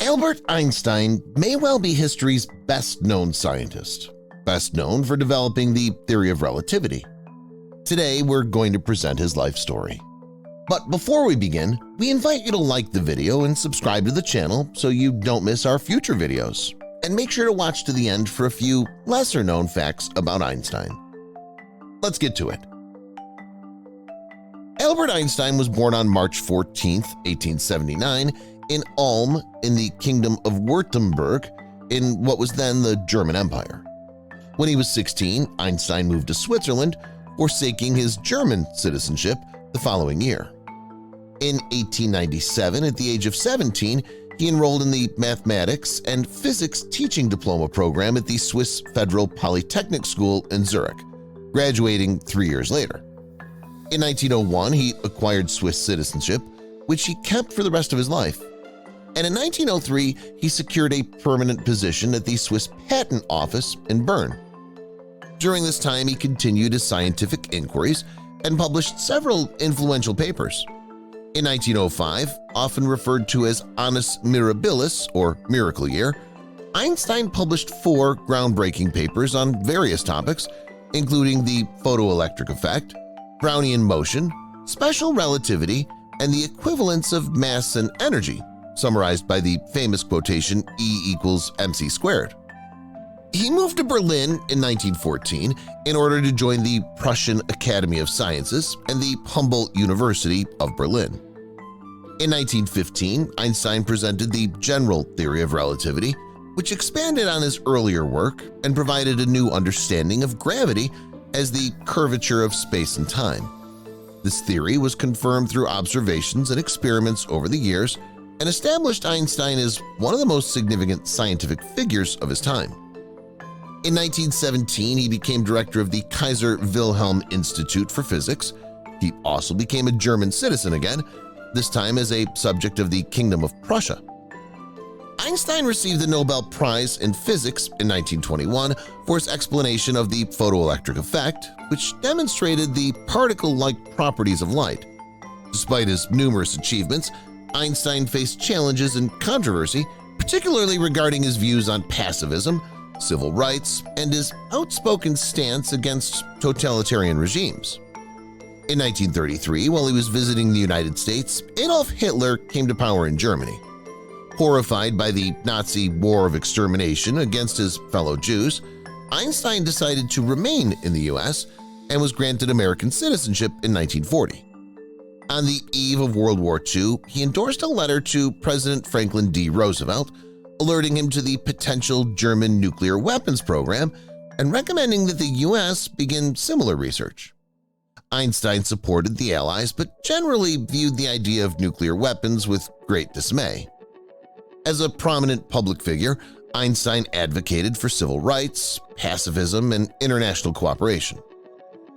Albert Einstein may well be history's best-known scientist, best known for developing the theory of relativity. Today, we're going to present his life story. But before we begin, we invite you to like the video and subscribe to the channel so you don't miss our future videos. And make sure to watch to the end for a few lesser-known facts about Einstein. Let's get to it. Albert Einstein was born on March 14, 1879, in Ulm in the Kingdom of Württemberg in what was then the German Empire. When he was 16, Einstein moved to Switzerland, forsaking his German citizenship the following year. In 1897, at the age of 17, he enrolled in the Mathematics and Physics Teaching Diploma program at the Swiss Federal Polytechnic School in Zurich, graduating 3 years later. In 1901, he acquired Swiss citizenship, which he kept for the rest of his life. And in 1903, he secured a permanent position at the Swiss Patent Office in Bern. During this time, he continued his scientific inquiries and published several influential papers. In 1905, often referred to as Annus Mirabilis, or Miracle Year, Einstein published 4 groundbreaking papers on various topics, including the photoelectric effect, Brownian motion, special relativity, and the equivalence of mass and energy, summarized by the famous quotation E = mc squared. He moved to Berlin in 1914 in order to join the Prussian Academy of Sciences and the Humboldt University of Berlin. In 1915, Einstein presented the general theory of relativity, which expanded on his earlier work and provided a new understanding of gravity as the curvature of space and time. This theory was confirmed through observations and experiments over the years and established Einstein as one of the most significant scientific figures of his time. In 1917, he became director of the Kaiser Wilhelm Institute for Physics. He also became a German citizen again, this time as a subject of the Kingdom of Prussia. Einstein received the Nobel Prize in Physics in 1921 for his explanation of the photoelectric effect, which demonstrated the particle-like properties of light. Despite his numerous achievements, Einstein faced challenges and controversy, particularly regarding his views on pacifism, civil rights, and his outspoken stance against totalitarian regimes. In 1933, while he was visiting the United States, Adolf Hitler came to power in Germany. Horrified by the Nazi war of extermination against his fellow Jews, Einstein decided to remain in the U.S. and was granted American citizenship in 1940. On the eve of World War II, he endorsed a letter to President Franklin D. Roosevelt, alerting him to the potential German nuclear weapons program and recommending that the U.S. begin similar research. Einstein supported the Allies but generally viewed the idea of nuclear weapons with great dismay. As a prominent public figure, Einstein advocated for civil rights, pacifism, and international cooperation.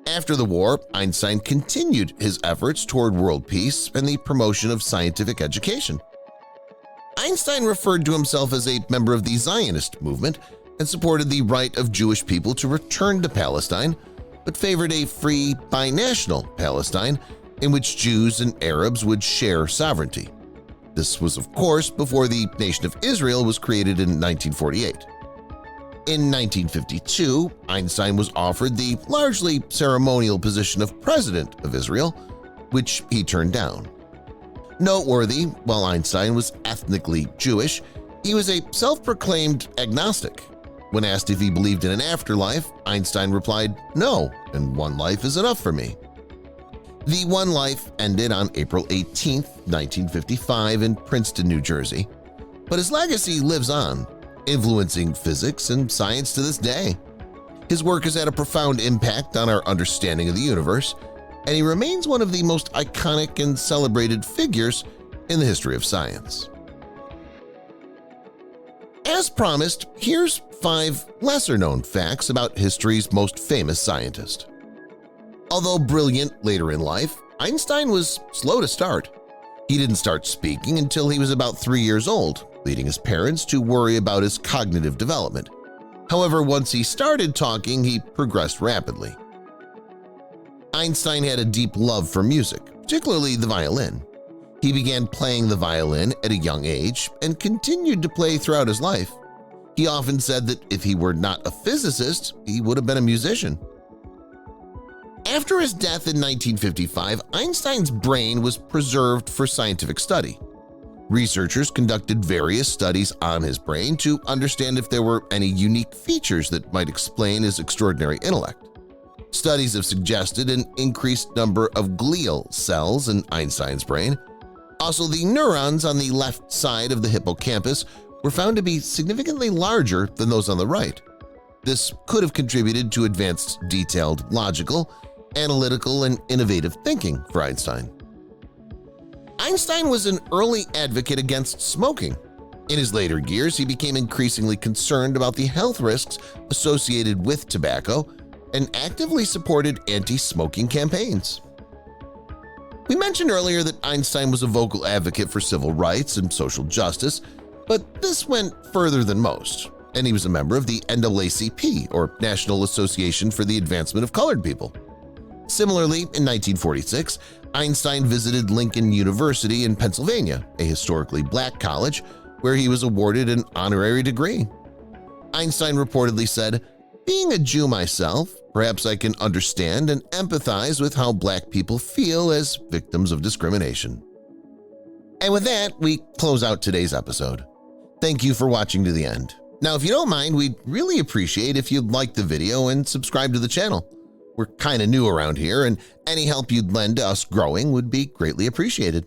After the war, Einstein continued his efforts toward world peace and the promotion of scientific education. Einstein referred to himself as a member of the Zionist movement and supported the right of Jewish people to return to Palestine, but favored a free, binational Palestine in which Jews and Arabs would share sovereignty. This was, of course, before the Nation of Israel was created in 1948. In 1952, Einstein was offered the largely ceremonial position of President of Israel, which he turned down. Noteworthy, while Einstein was ethnically Jewish, he was a self-proclaimed agnostic. When asked if he believed in an afterlife, Einstein replied, "No, and one life is enough for me." The one life ended on April 18, 1955 in Princeton, New Jersey, but his legacy lives on, influencing physics and science to this day. His work has had a profound impact on our understanding of the universe, and he remains one of the most iconic and celebrated figures in the history of science. As promised, here's 5 lesser-known facts about history's most famous scientist. Although brilliant later in life, Einstein was slow to start. He didn't start speaking until he was about 3 years old, leading his parents to worry about his cognitive development. However, once he started talking, he progressed rapidly. Einstein had a deep love for music, particularly the violin. He began playing the violin at a young age and continued to play throughout his life. He often said that if he were not a physicist, he would have been a musician. After his death in 1955, Einstein's brain was preserved for scientific study. Researchers conducted various studies on his brain to understand if there were any unique features that might explain his extraordinary intellect. Studies have suggested an increased number of glial cells in Einstein's brain. Also, the neurons on the left side of the hippocampus were found to be significantly larger than those on the right. This could have contributed to advanced detailed logical, analytical, and innovative thinking for Einstein. Einstein was an early advocate against smoking. In his later years, he became increasingly concerned about the health risks associated with tobacco and actively supported anti-smoking campaigns. We mentioned earlier that Einstein was a vocal advocate for civil rights and social justice, but this went further than most, and he was a member of the NAACP, or National Association for the Advancement of Colored People. Similarly, in 1946, Einstein visited Lincoln University in Pennsylvania, a historically black college, where he was awarded an honorary degree. Einstein reportedly said, "Being a Jew myself, perhaps I can understand and empathize with how black people feel as victims of discrimination." And with that, we close out today's episode. Thank you for watching to the end. Now, if you don't mind, we'd really appreciate if you'd like the video and subscribe to the channel. We're kind of new around here, and any help you'd lend to us growing would be greatly appreciated.